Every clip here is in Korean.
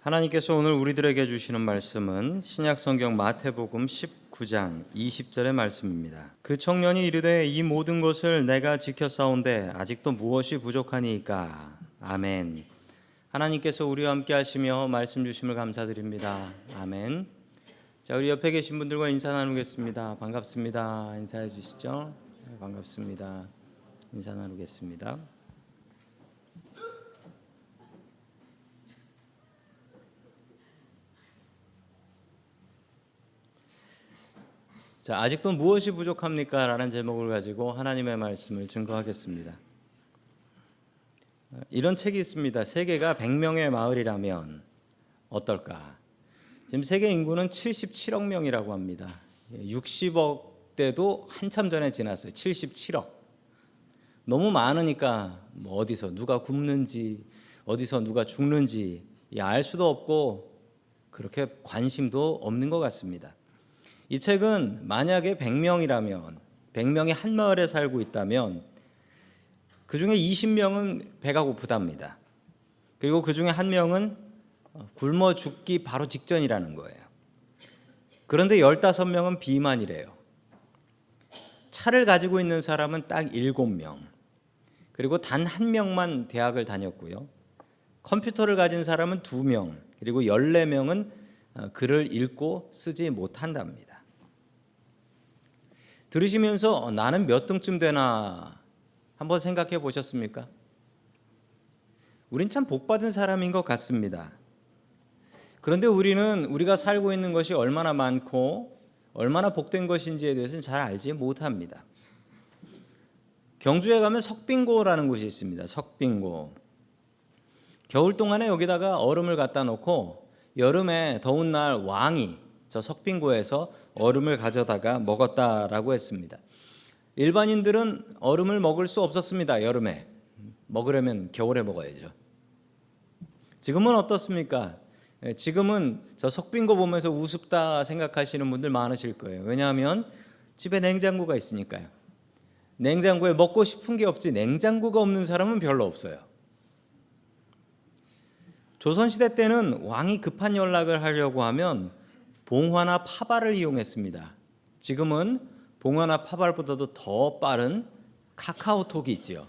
하나님께서 오늘 우리들에게 주시는 말씀은 신약성경 마태복음 19장 20절의 말씀입니다. 그 청년이 이르되 이 모든 것을 내가 지켰사온데 아직도 무엇이 부족하니이까. 아멘. 하나님께서 우리와 함께 하시며 말씀 주심을 감사드립니다. 아멘. 자, 우리 옆에 계신 분들과 인사 나누겠습니다. 반갑습니다. 인사해 주시죠. 반갑습니다. 인사 나누겠습니다. 자, 아직도 무엇이 부족합니까? 라는 제목을 가지고 하나님의 말씀을 증거하겠습니다. 이런 책이 있습니다. 세계가 100명의 마을이라면 어떨까? 지금 세계 인구는 77억 명이라고 합니다. 60억 대도 한참 전에 지났어요. 77억. 너무 많으니까 어디서 누가 굶는지, 어디서 누가 죽는지 알 수도 없고 그렇게 관심도 없는 것 같습니다. 이 책은 만약에 100명이라면 100명이 한 마을에 살고 있다면 그 중에 20명은 배가 고프답니다. 그리고 그 중에 한 명은 굶어 죽기 바로 직전이라는 거예요. 그런데 15명은 비만이래요. 차를 가지고 있는 사람은 딱 7명. 그리고 단 한 명만 대학을 다녔고요. 컴퓨터를 가진 사람은 2명. 그리고 14명은 글을 읽고 쓰지 못한답니다. 들으시면서 나는 몇 등쯤 되나 한번 생각해 보셨습니까? 우린 참 복받은 사람인 것 같습니다. 그런데 우리가 살고 있는 것이 얼마나 많고 얼마나 복된 것인지에 대해서는 잘 알지 못합니다. 경주에 가면 석빙고라는 곳이 있습니다. 석빙고. 겨울 동안에 여기다가 얼음을 갖다 놓고 여름에 더운 날 왕이 저 석빙고에서 얼음을 가져다가 먹었다라고 했습니다. 일반인들은 얼음을 먹을 수 없었습니다. 여름에. 먹으려면 겨울에 먹어야죠. 지금은 어떻습니까? 지금은 저 석빙고 보면서 우습다 생각하시는 분들 많으실 거예요. 왜냐하면 집에 냉장고가 있으니까요. 냉장고에 먹고 싶은 게 없지 냉장고가 없는 사람은 별로 없어요. 조선시대 때는 왕이 급한 연락을 하려고 하면 봉화나 파발을 이용했습니다. 지금은 봉화나 파발보다도 더 빠른 카카오톡이 있죠.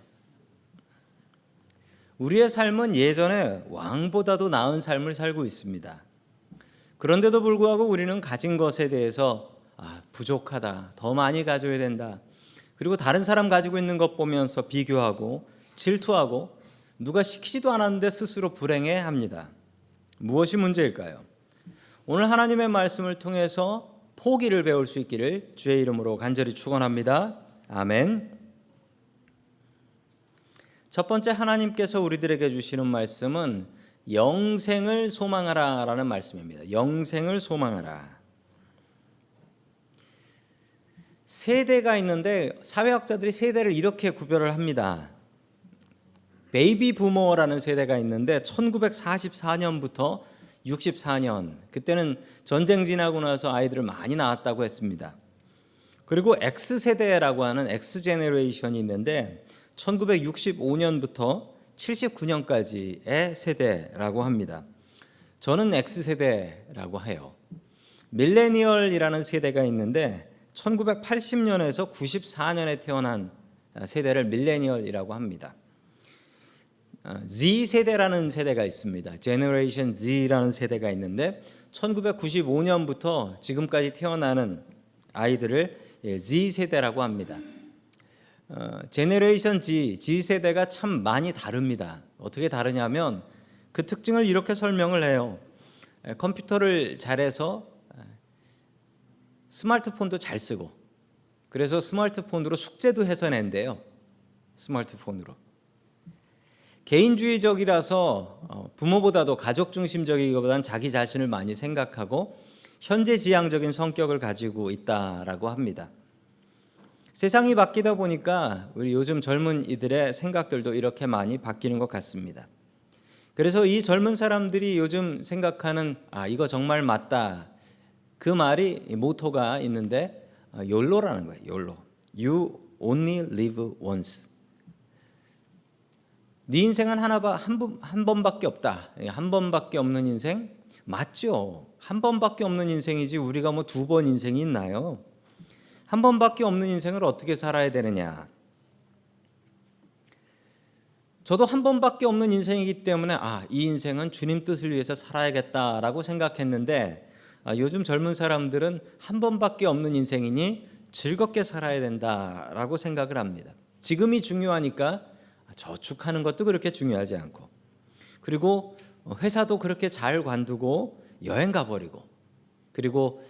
우리의 삶은 예전에 왕보다도 나은 삶을 살고 있습니다. 그런데도 불구하고 우리는 가진 것에 대해서 부족하다, 더 많이 가져야 된다. 그리고 다른 사람 가지고 있는 것 보면서 비교하고 질투하고 누가 시키지도 않았는데 스스로 불행해합니다. 무엇이 문제일까요? 오늘 하나님의 말씀을 통해서 포기를 배울 수 있기를 주의 이름으로 간절히 축원합니다. 아멘. 첫 번째 하나님께서 우리들에게 주시는 말씀은 영생을 소망하라 라는 말씀입니다. 영생을 소망하라. 세대가 있는데 사회학자들이 세대를 이렇게 구별을 합니다. 베이비 부머라는 세대가 있는데 1944년부터 64년, 그때는 전쟁 지나고 나서 아이들을 많이 낳았다고 했습니다. 그리고 X세대라고 하는 X제너레이션이 있는데 1965년부터 79년까지의 세대라고 합니다. 저는 X세대라고 해요. 밀레니얼이라는 세대가 있는데 1980년에서 94년에 태어난 세대를 밀레니얼이라고 합니다. Z세대라는 세대가 있습니다. 제너레이션 Z라는 세대가 있는데 1995년부터 지금까지 태어나는 아이들을 Z세대라고 합니다. 제너레이션 Z세대가 참 많이 다릅니다. 어떻게 다르냐면 그 특징을 이렇게 설명을 해요. 컴퓨터를 잘해서 스마트폰도 잘 쓰고 그래서 스마트폰으로 숙제도 해서 낸대요. 스마트폰으로. 개인주의적이라서 부모보다도 가족 중심적이기보다는 자기 자신을 많이 생각하고 현재지향적인 성격을 가지고 있다라고 합니다. 세상이 바뀌다 보니까 우리 요즘 젊은 이들의 생각들도 이렇게 많이 바뀌는 것 같습니다. 그래서 이 젊은 사람들이 요즘 생각하는 이거 정말 맞다. 그 말이 모토가 있는데 YOLO라는 거예요. YOLO. You only live once. 네 인생은 한 번밖에 없다. 한 번밖에 없는 인생? 맞죠. 한 번밖에 없는 인생이지 우리가 뭐 두 번 인생이 있나요? 한 번밖에 없는 인생을 어떻게 살아야 되느냐? 저도 한 번밖에 없는 인생이기 때문에 이 인생은 주님 뜻을 위해서 살아야겠다라고 생각했는데 요즘 젊은 사람들은 한 번밖에 없는 인생이니 즐겁게 살아야 된다라고 생각을 합니다. 지금이 중요하니까 저축하는 것도 그렇게 중요하지 않고, 그리고 회사도 그렇게 잘 관두고 여행 가버리고, 그리고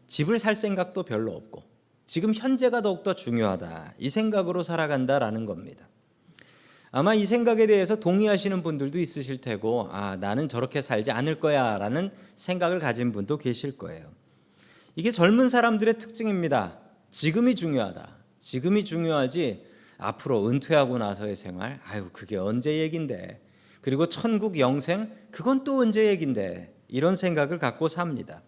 집을 살 생각도 별로 없고 지금 현재가 더욱더 중요하다, 이 생각으로 살아간다라는 겁니다. 아마 이 생각에 대해서 동의하시는 분들도 있으실 테고 나는 저렇게 살지 않을 거야 라는 생각을 가진 분도 계실 거예요. 이게 젊은 사람들의 특징입니다. 지금이 중요하다. 지금이 중요하지 앞으로 은퇴하고 나서의 생활, 그게 언제 얘긴데, 그리고 천국 영생, 그건 또 언제 얘긴데, 이런 생각을 갖고 삽니다.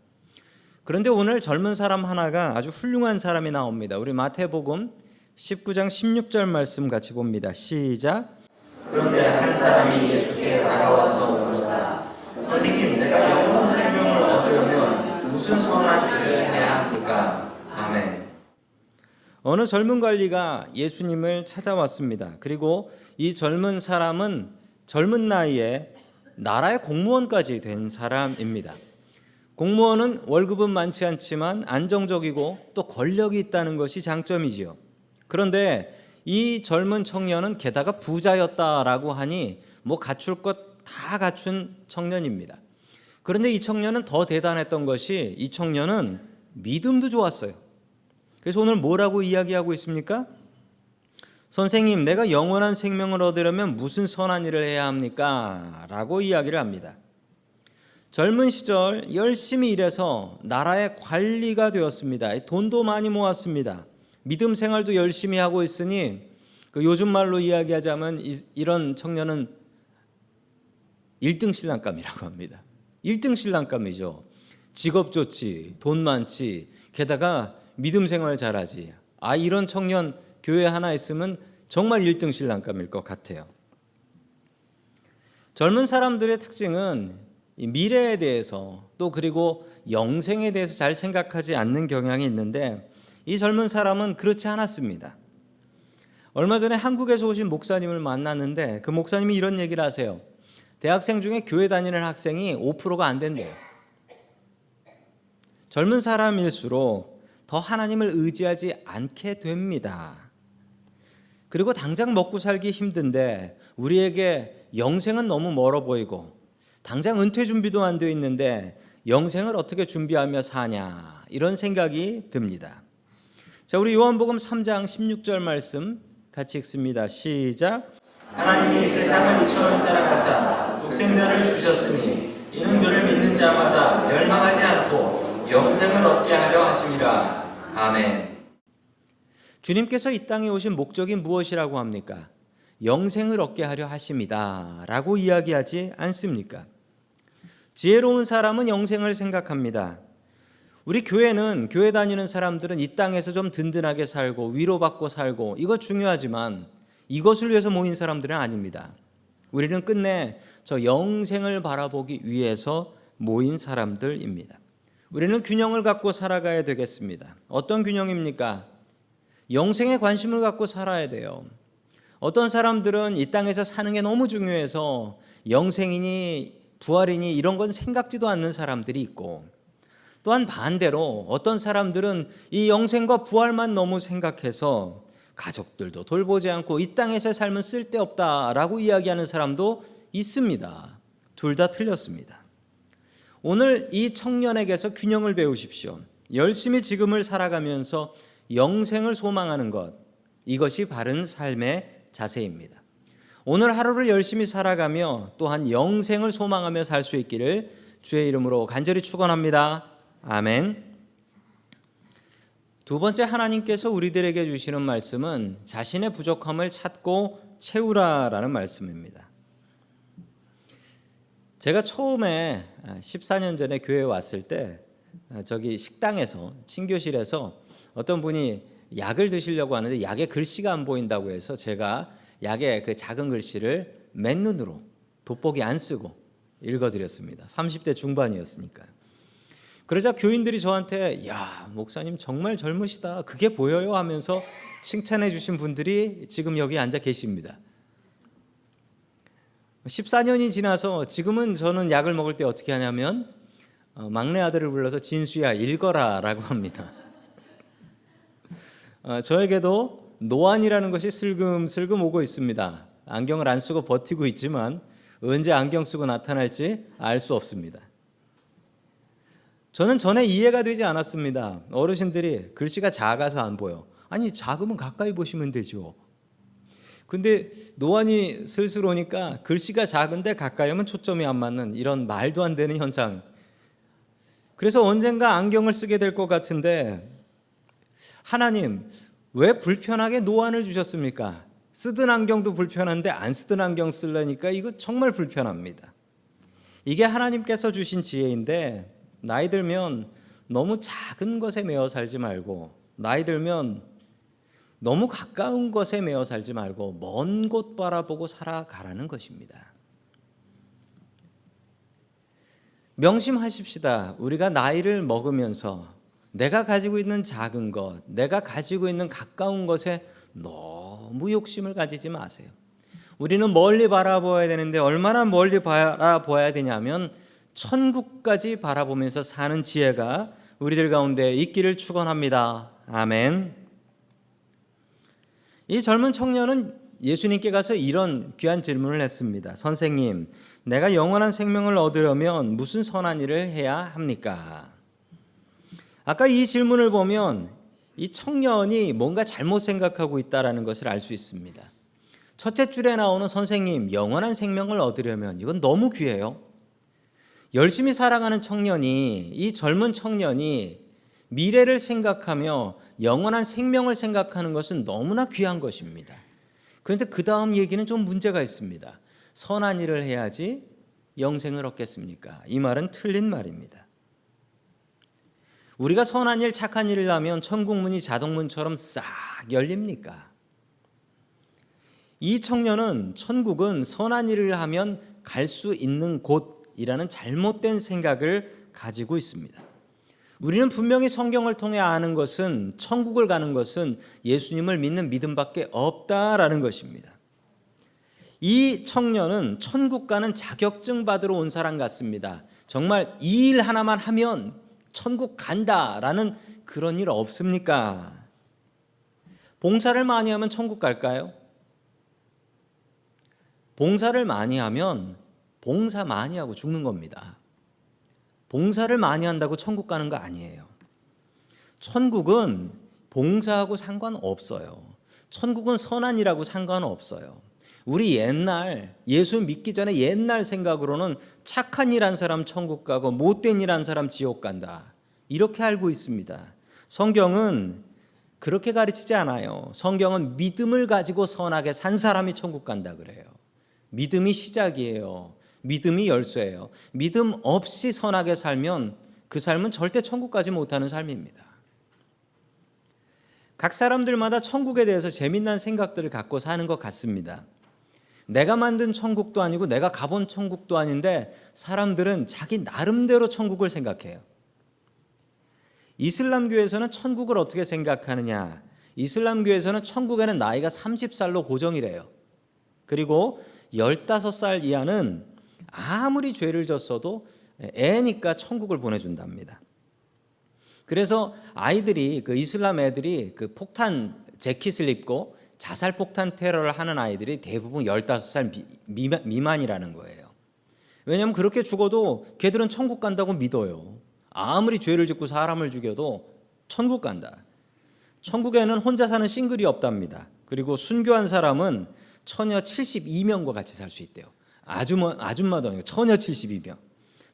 그런데 오늘 젊은 사람 하나가 아주 훌륭한 사람이 나옵니다. 우리 마태복음 19장 16절 말씀 같이 봅니다. 시작. 그런데 한 사람이 예수께 다가와서 물었다. 선생님, 내가 영원 생명을 얻으려면 무슨 선한 일을 해야 합니까? 아멘. 어느 젊은 관리가 예수님을 찾아왔습니다. 그리고 이 젊은 사람은 젊은 나이에 나라의 공무원까지 된 사람입니다. 공무원은 월급은 많지 않지만 안정적이고 또 권력이 있다는 것이 장점이지요. 그런데 이 젊은 청년은 게다가 부자였다라고 하니 갖출 것 다 갖춘 청년입니다. 그런데 이 청년은 더 대단했던 것이, 이 청년은 믿음도 좋았어요. 그래서 오늘 뭐라고 이야기하고 있습니까? 선생님, 내가 영원한 생명을 얻으려면 무슨 선한 일을 해야 합니까? 라고 이야기를 합니다. 젊은 시절 열심히 일해서 나라의 관리가 되었습니다. 돈도 많이 모았습니다. 믿음 생활도 열심히 하고 있으니 요즘 말로 이야기하자면 이런 청년은 1등 신랑감이라고 합니다. 1등 신랑감이죠. 직업 좋지, 돈 많지, 게다가 믿음 생활 잘하지. 이런 청년 교회 하나 있으면 정말 1등 신랑감일 것 같아요. 젊은 사람들의 특징은 미래에 대해서 또 그리고 영생에 대해서 잘 생각하지 않는 경향이 있는데, 이 젊은 사람은 그렇지 않았습니다. 얼마 전에 한국에서 오신 목사님을 만났는데 그 목사님이 이런 얘기를 하세요. 대학생 중에 교회 다니는 학생이 5%가 안 된대요. 젊은 사람일수록 더 하나님을 의지하지 않게 됩니다. 그리고 당장 먹고 살기 힘든데 우리에게 영생은 너무 멀어 보이고 당장 은퇴 준비도 안 되어 있는데 영생을 어떻게 준비하며 사냐, 이런 생각이 듭니다. 자, 우리 요한복음 3장 16절 말씀 같이 읽습니다. 시작. 하나님이 세상을 이처럼 사랑하사 독생자를 주셨으니 이는 그를 믿는 자마다 멸망하지 않고 영생을 얻게 하려 하심이라. 아멘. 주님께서 이 땅에 오신 목적이 무엇이라고 합니까? 영생을 얻게 하려 하심이다 라고 이야기하지 않습니까? 지혜로운 사람은 영생을 생각합니다. 우리 교회는, 교회 다니는 사람들은 이 땅에서 좀 든든하게 살고 위로받고 살고, 이거 중요하지만 이것을 위해서 모인 사람들은 아닙니다. 우리는 끝내 저 영생을 바라보기 위해서 모인 사람들입니다. 우리는 균형을 갖고 살아가야 되겠습니다. 어떤 균형입니까? 영생에 관심을 갖고 살아야 돼요. 어떤 사람들은 이 땅에서 사는 게 너무 중요해서 영생이니 부활이니 이런 건 생각지도 않는 사람들이 있고, 또한 반대로 어떤 사람들은 이 영생과 부활만 너무 생각해서 가족들도 돌보지 않고 이 땅에서 삶은 쓸데없다라고 이야기하는 사람도 있습니다. 둘 다 틀렸습니다. 오늘 이 청년에게서 균형을 배우십시오. 열심히 지금을 살아가면서 영생을 소망하는 것, 이것이 바른 삶의 자세입니다. 오늘 하루를 열심히 살아가며 또한 영생을 소망하며 살 수 있기를 주의 이름으로 간절히 축원합니다. 아멘. 두 번째, 하나님께서 우리들에게 주시는 말씀은 자신의 부족함을 찾고 채우라라는 말씀입니다. 제가 처음에 14년 전에 교회에 왔을 때 저기 식당에서, 친교실에서 어떤 분이 약을 드시려고 하는데 약에 글씨가 안 보인다고 해서 제가 약의 그 작은 글씨를 맨눈으로 돋보기 안 쓰고 읽어드렸습니다. 30대 중반이었으니까요. 그러자 교인들이 저한테 야, 목사님 정말 젊으시다, 그게 보여요 하면서 칭찬해 주신 분들이 지금 여기 앉아 계십니다. 14년이 지나서 지금은 저는 약을 먹을 때 어떻게 하냐면 막내 아들을 불러서 진수야 읽어라 라고 합니다. 저에게도 노안이라는 것이 슬금슬금 오고 있습니다. 안경을 안 쓰고 버티고 있지만 언제 안경 쓰고 나타날지 알 수 없습니다. 저는 전에 이해가 되지 않았습니다. 어르신들이 글씨가 작아서 안 보여. 아니, 작으면 가까이 보시면 되죠. 근데 노안이 슬슬 오니까 글씨가 작은데 가까이 하면 초점이 안 맞는 이런 말도 안 되는 현상. 그래서 언젠가 안경을 쓰게 될 것 같은데 하나님 왜 불편하게 노안을 주셨습니까? 쓰던 안경도 불편한데 안 쓰던 안경 쓰려니까 이거 정말 불편합니다. 이게 하나님께서 주신 지혜인데 나이 들면 너무 작은 것에 매여 살지 말고 나이 들면 너무 가까운 것에 매여 살지 말고 먼 곳 바라보고 살아가라는 것입니다. 명심하십시다. 우리가 나이를 먹으면서 내가 가지고 있는 작은 것, 내가 가지고 있는 가까운 것에 너무 욕심을 가지지 마세요. 우리는 멀리 바라보아야 되는데 얼마나 멀리 바라보아야 되냐면 천국까지 바라보면서 사는 지혜가 우리들 가운데 있기를 축원합니다. 아멘. 이 젊은 청년은 예수님께 가서 이런 귀한 질문을 했습니다. 선생님, 내가 영원한 생명을 얻으려면 무슨 선한 일을 해야 합니까? 아까 이 질문을 보면 이 청년이 뭔가 잘못 생각하고 있다는 것을 알 수 있습니다. 첫째 줄에 나오는 선생님, 영원한 생명을 얻으려면 이건 너무 귀해요. 열심히 살아가는 청년이, 이 젊은 청년이 미래를 생각하며 영원한 생명을 생각하는 것은 너무나 귀한 것입니다. 그런데 그 다음 얘기는 좀 문제가 있습니다. 선한 일을 해야지 영생을 얻겠습니까? 이 말은 틀린 말입니다. 우리가 선한 일, 착한 일을 하면 천국 문이 자동문처럼 싹 열립니까? 이 청년은 천국은 선한 일을 하면 갈 수 있는 곳이라는 잘못된 생각을 가지고 있습니다. 우리는 분명히 성경을 통해 아는 것은 천국을 가는 것은 예수님을 믿는 믿음밖에 없다라는 것입니다. 이 청년은 천국 가는 자격증 받으러 온 사람 같습니다. 정말 이 일 하나만 하면 천국 간다라는 그런 일 없습니까? 봉사를 많이 하면 천국 갈까요? 봉사를 많이 하면 봉사 많이 하고 죽는 겁니다. 봉사를 많이 한다고 천국 가는 거 아니에요. 천국은 봉사하고 상관없어요. 천국은 선한 일하고 상관없어요. 우리 옛날 예수 믿기 전에 옛날 생각으로는 착한 일 한 사람 천국 가고 못된 일 한 사람 지옥 간다, 이렇게 알고 있습니다. 성경은 그렇게 가르치지 않아요. 성경은 믿음을 가지고 선하게 산 사람이 천국 간다 그래요. 믿음이 시작이에요. 믿음이 열쇠예요. 믿음 없이 선하게 살면 그 삶은 절대 천국 가지 못하는 삶입니다. 각 사람들마다 천국에 대해서 재미난 생각들을 갖고 사는 것 같습니다. 내가 만든 천국도 아니고 내가 가본 천국도 아닌데 사람들은 자기 나름대로 천국을 생각해요. 이슬람교에서는 천국을 어떻게 생각하느냐? 이슬람교에서는 천국에는 나이가 30살로 고정이래요. 그리고 15살 이하는 아무리 죄를 졌어도 애니까 천국을 보내준답니다. 그래서 아이들이, 그 이슬람 애들이 그 폭탄 재킷을 입고 자살 폭탄 테러를 하는 아이들이 대부분 15살 미만이라는 거예요. 왜냐하면 그렇게 죽어도 걔들은 천국 간다고 믿어요. 아무리 죄를 짓고 사람을 죽여도 천국 간다. 천국에는 혼자 사는 싱글이 없답니다. 그리고 순교한 사람은 처녀 72명과 같이 살 수 있대요. 아줌마도 아니고 처녀 72명.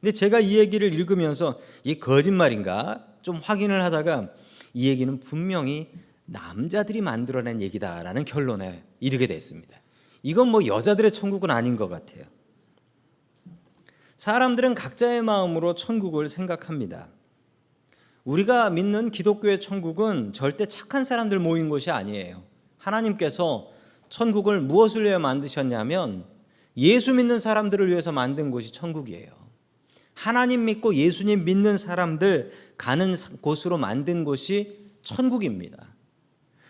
근데 제가 이 얘기를 읽으면서 이게 거짓말인가 좀 확인을 하다가 이 얘기는 분명히 남자들이 만들어낸 얘기다라는 결론에 이르게 됐습니다. 이건 뭐 여자들의 천국은 아닌 것 같아요. 사람들은 각자의 마음으로 천국을 생각합니다. 우리가 믿는 기독교의 천국은 절대 착한 사람들 모인 곳이 아니에요. 하나님께서 천국을 무엇을 위해 만드셨냐면 예수 믿는 사람들을 위해서 만든 곳이 천국이에요. 하나님 믿고 예수님 믿는 사람들 가는 곳으로 만든 곳이 천국입니다.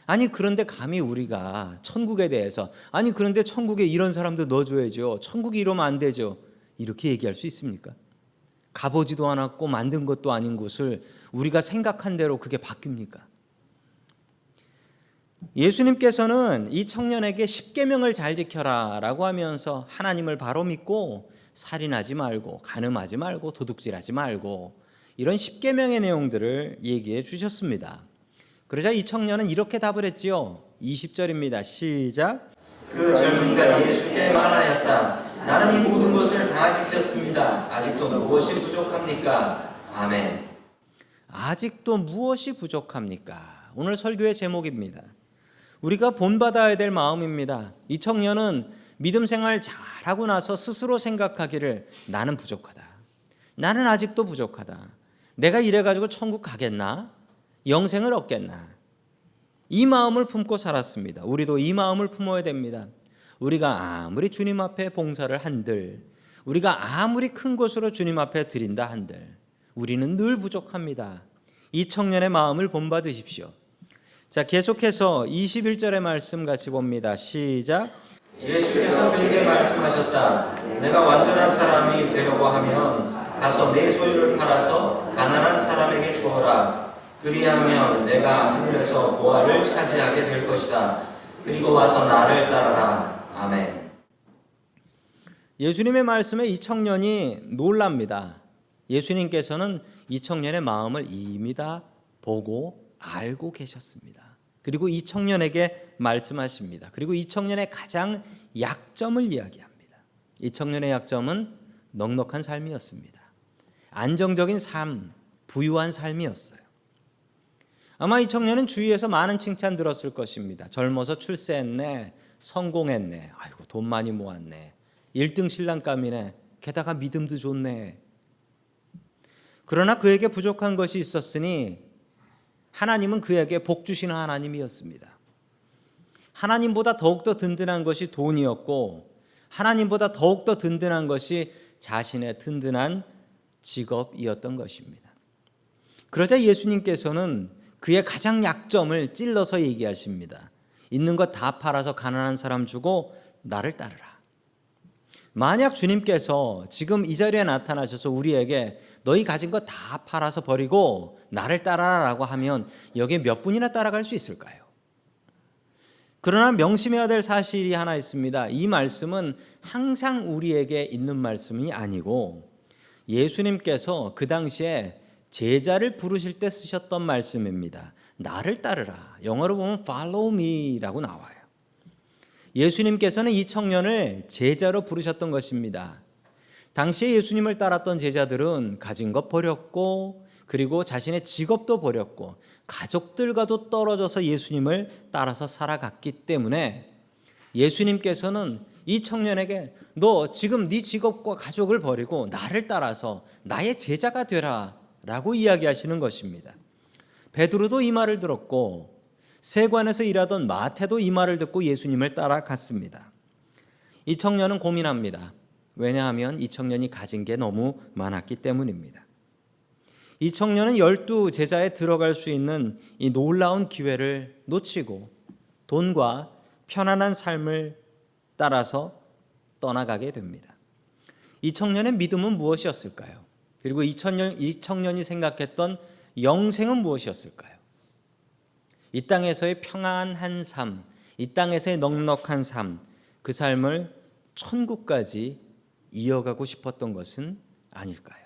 아니 그런데 감히 우리가 천국에 대해서 아니 그런데 천국에 이런 사람도 넣어줘야죠. 천국이 이러면 안 되죠. 이렇게 얘기할 수 있습니까? 가보지도 않았고 만든 것도 아닌 곳을 우리가 생각한 대로 그게 바뀝니까? 예수님께서는 이 청년에게 십계명을 잘 지켜라 라고 하면서 하나님을 바로 믿고 살인하지 말고 간음하지 말고 도둑질하지 말고 이런 십계명의 내용들을 얘기해 주셨습니다. 그러자 이 청년은 이렇게 답을 했지요. 20절입니다. 시작. 그 젊은이가 예수께 말하였다. 나는 이 모든 것을 다 지켰습니다. 아직도 무엇이 부족합니까? 아멘. 아직도 무엇이 부족합니까? 오늘 설교의 제목입니다. 우리가 본받아야 될 마음입니다. 이 청년은 믿음 생활 잘하고 나서 스스로 생각하기를 나는 부족하다. 나는 아직도 부족하다. 내가 이래가지고 천국 가겠나? 영생을 얻겠나? 이 마음을 품고 살았습니다. 우리도 이 마음을 품어야 됩니다. 우리가 아무리 주님 앞에 봉사를 한들, 우리가 아무리 큰 것으로 주님 앞에 드린다 한들 우리는 늘 부족합니다. 이 청년의 마음을 본받으십시오. 자, 계속해서 21절의 말씀 같이 봅니다. 시작. 예수께서 그에게 말씀하셨다. 내가 완전한 사람이 되려고 하면 가서 내 소유를 팔아서 가난한 사람에게 주어라. 그리하면 내가 하늘에서 보화를 차지하게 될 것이다. 그리고 와서 나를 따르라. 아멘. 예수님의 말씀에 이 청년이 놀랍니다. 예수님께서는 이 청년의 마음을 이미 다 보고 알고 계셨습니다. 그리고 이 청년에게 말씀하십니다. 그리고 이 청년의 가장 약점을 이야기합니다. 이 청년의 약점은 넉넉한 삶이었습니다. 안정적인 삶, 부유한 삶이었어요. 아마 이 청년은 주위에서 많은 칭찬 들었을 것입니다. 젊어서 출세했네, 성공했네, 아이고 돈 많이 모았네, 1등 신랑감이네, 게다가 믿음도 좋네. 그러나 그에게 부족한 것이 있었으니 하나님은 그에게 복 주시는 하나님이었습니다. 하나님보다 더욱더 든든한 것이 돈이었고 하나님보다 더욱더 든든한 것이 자신의 든든한 직업이었던 것입니다. 그러자 예수님께서는 그의 가장 약점을 찔러서 얘기하십니다. 있는 것 다 팔아서 가난한 사람 주고 나를 따르라. 만약 주님께서 지금 이 자리에 나타나셔서 우리에게 너희 가진 거 다 팔아서 버리고 나를 따라라고 하면 여기에 몇 분이나 따라갈 수 있을까요? 그러나 명심해야 될 사실이 하나 있습니다. 이 말씀은 항상 우리에게 있는 말씀이 아니고 예수님께서 그 당시에 제자를 부르실 때 쓰셨던 말씀입니다. 나를 따르라. 영어로 보면 follow me라고 나와요. 예수님께서는 이 청년을 제자로 부르셨던 것입니다. 당시에 예수님을 따랐던 제자들은 가진 것 버렸고 그리고 자신의 직업도 버렸고 가족들과도 떨어져서 예수님을 따라서 살아갔기 때문에 예수님께서는 이 청년에게 너 지금 네 직업과 가족을 버리고 나를 따라서 나의 제자가 되라 라고 이야기하시는 것입니다. 베드로도 이 말을 들었고 세관에서 일하던 마태도 이 말을 듣고 예수님을 따라갔습니다. 이 청년은 고민합니다. 왜냐하면 이 청년이 가진 게 너무 많았기 때문입니다. 이 청년은 12 제자에 들어갈 수 있는 이 놀라운 기회를 놓치고 돈과 편안한 삶을 따라서 떠나가게 됩니다. 이 청년의 믿음은 무엇이었을까요? 그리고 이 청년이 생각했던 영생은 무엇이었을까요? 이 땅에서의 평안한 삶, 이 땅에서의 넉넉한 삶, 그 삶을 천국까지 이어가고 싶었던 것은 아닐까요?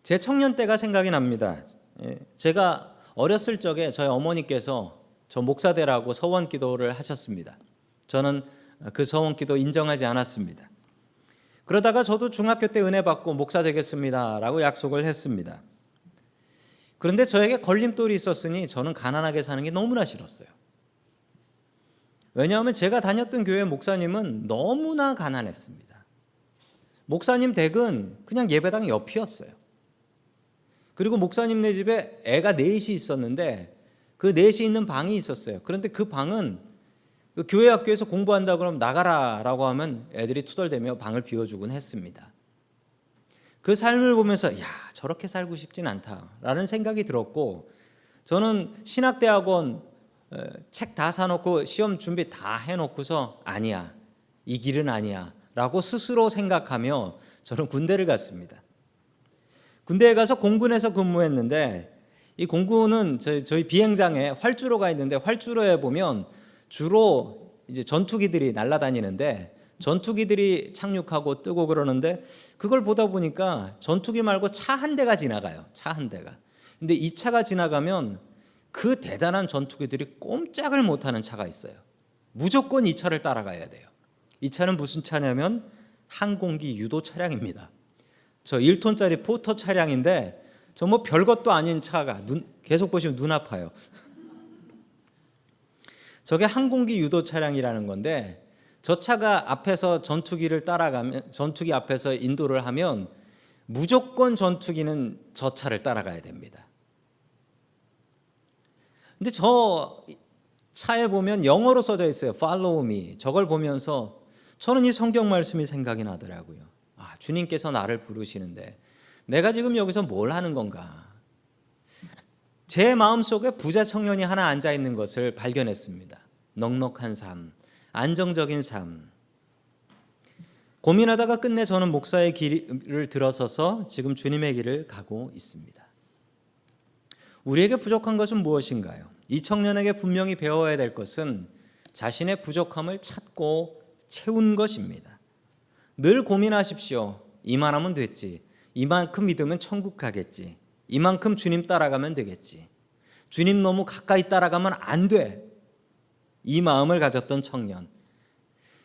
제 청년 때가 생각이 납니다. 제가 어렸을 적에 저희 어머니께서 저 목사 되라고 서원 기도를 하셨습니다. 저는 그 서원 기도 인정하지 않았습니다. 그러다가 저도 중학교 때 은혜 받고 목사 되겠습니다 라고 약속을 했습니다. 그런데 저에게 걸림돌이 있었으니 저는 가난하게 사는 게 너무나 싫었어요. 왜냐하면 제가 다녔던 교회 목사님은 너무나 가난했습니다. 목사님 댁은 그냥 예배당 옆이었어요. 그리고 목사님네 집에 애가 넷이 있었는데 그 그 넷이 있는 방이 있었어요. 그런데 그 방은 그 교회 학교에서 공부한다 그러면 나가라라고 하면 애들이 투덜대며 방을 비워주곤 했습니다. 그 삶을 보면서 야, 저렇게 살고 싶진 않다라는 생각이 들었고, 저는 신학대학원 책 다 사놓고 시험 준비 다 해놓고서 아니야, 이 길은 아니야 라고 스스로 생각하며 저는 군대를 갔습니다. 군대에 가서 공군에서 근무했는데, 이 공군은 저희 비행장에 활주로가 있는데, 활주로에 보면 주로 이제 전투기들이 날아다니는데 전투기들이 착륙하고 뜨고 그러는데, 그걸 보다 보니까 전투기 말고 차 한 대가 지나가요. 차 한 대가. 근데 이 차가 지나가면 그 대단한 전투기들이 꼼짝을 못하는 차가 있어요. 무조건 이 차를 따라가야 돼요. 이 차는 무슨 차냐면 항공기 유도 차량입니다. 저 1톤짜리 포터 차량인데 저 뭐 별것도 아닌 차가 계속 보시면 눈 아파요. 저게 항공기 유도 차량이라는 건데, 저 차가 앞에서 전투기를 따라가면, 전투기 앞에서 인도를 하면 무조건 전투기는 저 차를 따라가야 됩니다. 근데 저 차에 보면 영어로 써져 있어요. Follow me. 저걸 보면서 저는 이 성경 말씀이 생각이 나더라고요. 아, 주님께서 나를 부르시는데 내가 지금 여기서 뭘 하는 건가? 제 마음속에 부자 청년이 하나 앉아 있는 것을 발견했습니다. 넉넉한 삶, 안정적인 삶. 고민하다가 끝내 저는 목사의 길을 들어서서 지금 주님의 길을 가고 있습니다. 우리에게 부족한 것은 무엇인가요? 이 청년에게 분명히 배워야 될 것은 자신의 부족함을 찾고 채운 것입니다. 늘 고민하십시오. 이만하면 됐지. 이만큼 믿으면 천국 가겠지. 이만큼 주님 따라가면 되겠지. 주님 너무 가까이 따라가면 안 돼. 이 마음을 가졌던 청년.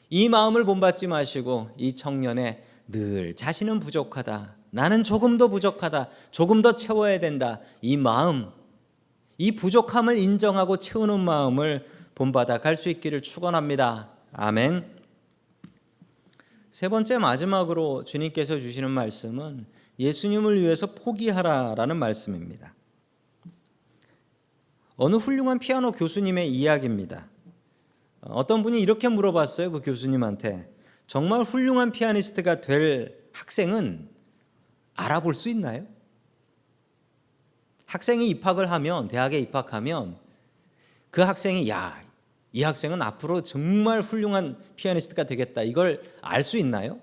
이 마음을 본받지 마시고 이 청년의 늘 자신은 부족하다. 나는 조금 더 부족하다. 조금 더 채워야 된다. 이 마음, 이 부족함을 인정하고 채우는 마음을 본받아 갈 수 있기를 축원합니다. 아멘. 세 번째, 마지막으로 주님께서 주시는 말씀은 예수님을 위해서 포기하라라는 말씀입니다. 어느 훌륭한 피아노 교수님의 이야기입니다. 어떤 분이 이렇게 물어봤어요. 그 교수님한테, 정말 훌륭한 피아니스트가 될 학생은 알아볼 수 있나요? 학생이 입학을 하면, 대학에 입학하면 그 학생이 이 학생은 앞으로 정말 훌륭한 피아니스트가 되겠다, 이걸 알 수 있나요?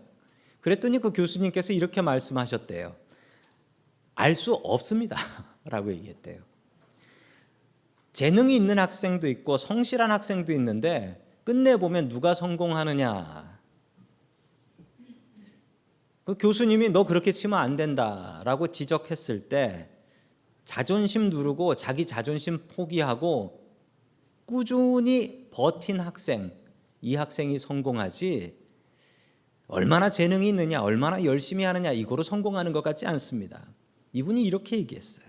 그랬더니 그 교수님께서 이렇게 말씀하셨대요. 알 수 없습니다 라고 얘기했대요. 재능이 있는 학생도 있고 성실한 학생도 있는데 끝내 보면 누가 성공하느냐. 그 교수님이 너 그렇게 치면 안 된다라고 지적했을 때 자존심 누르고 자기 자존심 포기하고 꾸준히 버틴 학생, 이 학생이 성공하지, 얼마나 재능이 있느냐, 얼마나 열심히 하느냐, 이거로 성공하는 것 같지 않습니다. 이분이 이렇게 얘기했어요.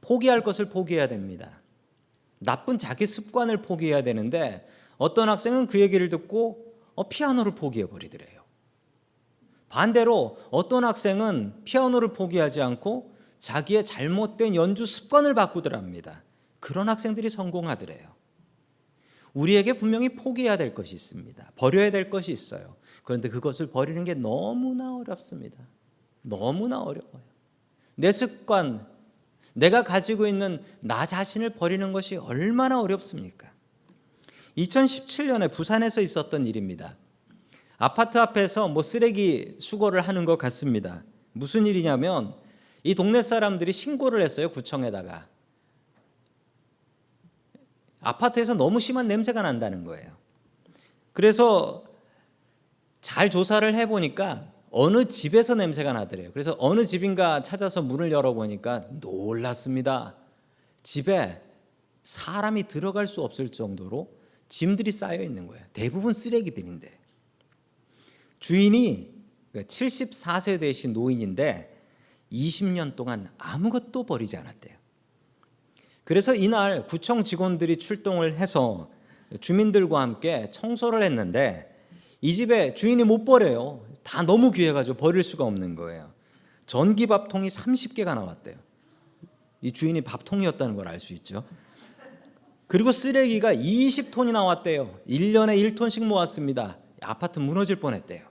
포기할 것을 포기해야 됩니다. 나쁜 자기 습관을 포기해야 되는데 어떤 학생은 그 얘기를 듣고 피아노를 포기해버리더래요. 반대로 어떤 학생은 피아노를 포기하지 않고 자기의 잘못된 연주 습관을 바꾸더랍니다. 그런 학생들이 성공하더래요. 우리에게 분명히 포기해야 될 것이 있습니다. 버려야 될 것이 있어요. 그런데 그것을 버리는 게 너무나 어렵습니다. 너무나 어려워요. 내 습관, 내가 가지고 있는 나 자신을 버리는 것이 얼마나 어렵습니까? 2017년에 부산에서 있었던 일입니다. 아파트 앞에서 쓰레기 수거를 하는 것 같습니다. 무슨 일이냐면 이 동네 사람들이 신고를 했어요. 구청에다가. 아파트에서 너무 심한 냄새가 난다는 거예요. 그래서 잘 조사를 해보니까 어느 집에서 냄새가 나더래요. 그래서 어느 집인가 찾아서 문을 열어보니까 놀랐습니다. 집에 사람이 들어갈 수 없을 정도로 짐들이 쌓여 있는 거예요. 대부분 쓰레기들인데. 주인이 74세 되신 노인인데 20년 동안 아무것도 버리지 않았대요. 그래서 이날 구청 직원들이 출동을 해서 주민들과 함께 청소를 했는데 이 집에 주인이 못 버려요. 다 너무 귀해가지고 버릴 수가 없는 거예요. 전기밥통이 30개가 나왔대요. 이 주인이 밥통이었다는 걸 알 수 있죠. 그리고 쓰레기가 20톤이 나왔대요. 1년에 1톤씩 모았습니다. 아파트 무너질 뻔했대요.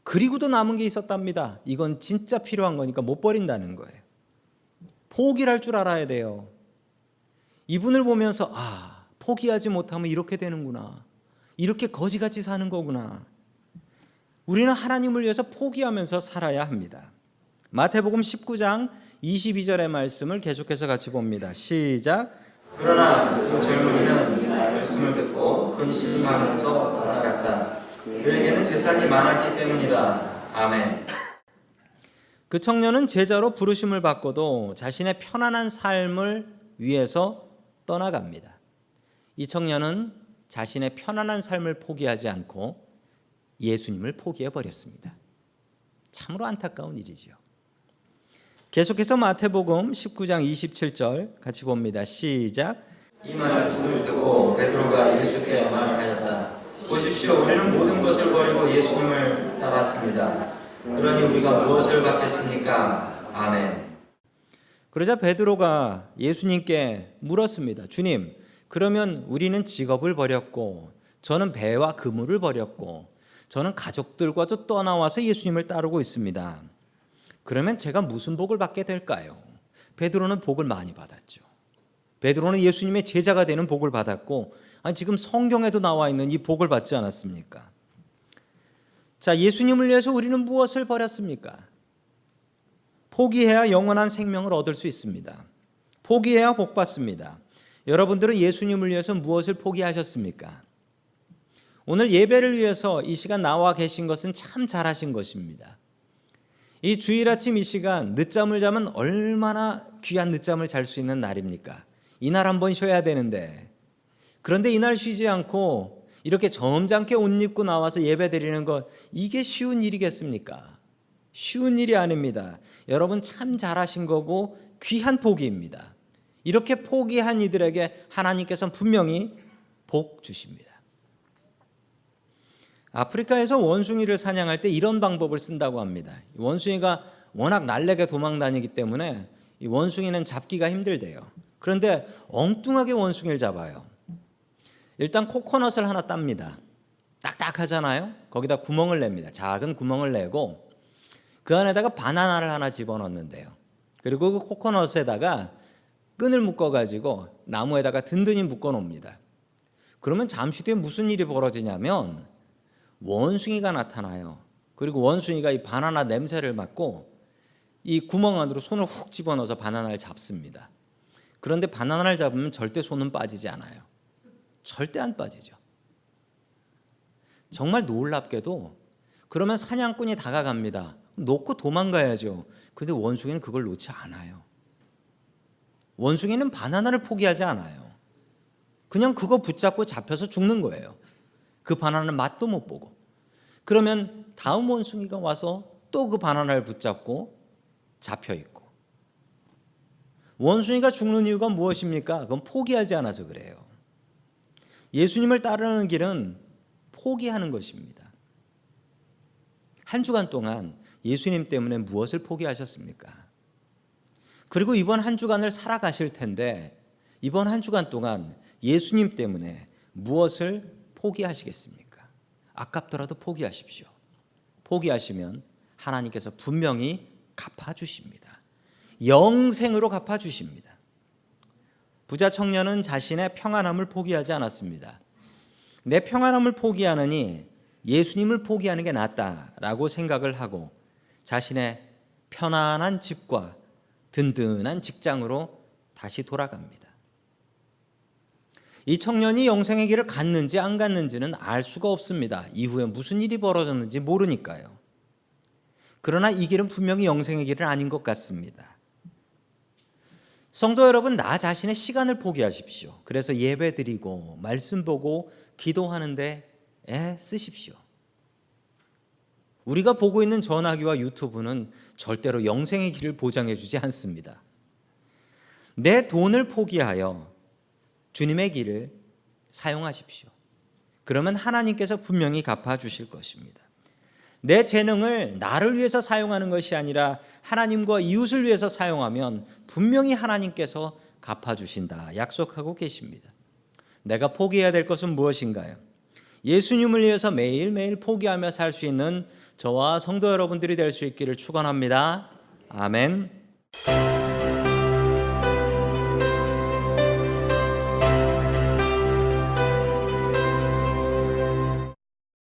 그리고도 남은 게 있었답니다. 이건 진짜 필요한 거니까 못 버린다는 거예요. 포기를 할 줄 알아야 돼요. 이분을 보면서 포기하지 못하면 이렇게 되는구나. 이렇게 거지같이 사는 거구나. 우리는 하나님을 위해서 포기하면서 살아야 합니다. 마태복음 19장 22절의 말씀을 계속해서 같이 봅니다. 시작. 그러나 그 젊은이는 말씀을 듣고 근심하면서 떠나갔다. 그에게는 재산이 많았기 때문이다. 아멘. 그 청년은 제자로 부르심을 받고도 자신의 편안한 삶을 위해서 떠나갑니다. 이 청년은 자신의 편안한 삶을 포기하지 않고 예수님을 포기해 버렸습니다. 참으로 안타까운 일이지요. 계속해서 마태복음 19장 27절 같이 봅니다. 시작. 이 말씀을 듣고 베드로가 예수께 말하였다. 보십시오, 우리는 모든 것을 버리고 예수님을 따랐습니다. 그러니 우리가 무엇을 받겠습니까? 아멘. 그러자 베드로가 예수님께 물었습니다. 주님, 그러면 우리는 직업을 버렸고 저는 배와 그물을 버렸고 저는 가족들과도 떠나와서 예수님을 따르고 있습니다. 그러면 제가 무슨 복을 받게 될까요? 베드로는 복을 많이 받았죠. 베드로는 예수님의 제자가 되는 복을 받았고 지금 성경에도 나와 있는 이 복을 받지 않았습니까? 자, 예수님을 위해서 우리는 무엇을 버렸습니까? 포기해야 영원한 생명을 얻을 수 있습니다. 포기해야 복 받습니다. 여러분들은 예수님을 위해서 무엇을 포기하셨습니까? 오늘 예배를 위해서 이 시간 나와 계신 것은 참 잘하신 것입니다. 이 주일 아침 이 시간 늦잠을 자면 얼마나 귀한 늦잠을 잘 수 있는 날입니까? 이날 한번 쉬어야 되는데, 그런데 이날 쉬지 않고 이렇게 점잖게 옷 입고 나와서 예배 드리는 것, 이게 쉬운 일이겠습니까? 쉬운 일이 아닙니다. 여러분 참 잘하신 거고 귀한 복입니다. 이렇게 포기한 이들에게 하나님께서는 분명히 복 주십니다. 아프리카에서 원숭이를 사냥할 때 이런 방법을 쓴다고 합니다. 원숭이가 워낙 날래게 도망 다니기 때문에 이 원숭이는 잡기가 힘들대요. 그런데 엉뚱하게 원숭이를 잡아요. 일단 코코넛을 하나 땁니다. 딱딱하잖아요. 거기다 구멍을 냅니다. 작은 구멍을 내고 그 안에다가 바나나를 하나 집어넣는데요. 그리고 그 코코넛에다가 끈을 묶어가지고 나무에다가 든든히 묶어놓습니다. 그러면 잠시 뒤에 무슨 일이 벌어지냐면 원숭이가 나타나요. 그리고 원숭이가 이 바나나 냄새를 맡고 이 구멍 안으로 손을 훅 집어넣어서 바나나를 잡습니다. 그런데 바나나를 잡으면 절대 손은 빠지지 않아요. 절대 안 빠지죠. 정말 놀랍게도 그러면 사냥꾼이 다가갑니다. 놓고 도망가야죠. 그런데 원숭이는 그걸 놓지 않아요. 원숭이는 바나나를 포기하지 않아요. 그냥 그거 붙잡고 잡혀서 죽는 거예요. 그 바나나는 맛도 못 보고. 그러면 다음 원숭이가 와서 또 그 바나나를 붙잡고 잡혀 있고. 원숭이가 죽는 이유가 무엇입니까? 그건 포기하지 않아서 그래요. 예수님을 따르는 길은 포기하는 것입니다. 한 주간 동안 예수님 때문에 무엇을 포기하셨습니까? 그리고 이번 한 주간을 살아가실 텐데 이번 한 주간 동안 예수님 때문에 무엇을 포기하시겠습니까? 아깝더라도 포기하십시오. 포기하시면 하나님께서 분명히 갚아주십니다. 영생으로 갚아주십니다. 부자 청년은 자신의 평안함을 포기하지 않았습니다. 내 평안함을 포기하느니 예수님을 포기하는 게 낫다라고 생각을 하고 자신의 편안한 집과 든든한 직장으로 다시 돌아갑니다. 이 청년이 영생의 길을 갔는지 안 갔는지는 알 수가 없습니다. 이후에 무슨 일이 벌어졌는지 모르니까요. 그러나 이 길은 분명히 영생의 길은 아닌 것 같습니다. 성도 여러분, 나 자신의 시간을 포기하십시오. 그래서 예배 드리고 말씀 보고 기도하는 데 쓰십시오. 우리가 보고 있는 전화기와 유튜브는 절대로 영생의 길을 보장해 주지 않습니다. 내 돈을 포기하여 주님의 길을 사용하십시오. 그러면 하나님께서 분명히 갚아주실 것입니다. 내 재능을 나를 위해서 사용하는 것이 아니라 하나님과 이웃을 위해서 사용하면 분명히 하나님께서 갚아주신다 약속하고 계십니다. 내가 포기해야 될 것은 무엇인가요? 예수님을 위해서 매일매일 포기하며 살 수 있는 저와 성도 여러분들이 될 수 있기를 축원합니다. 아멘.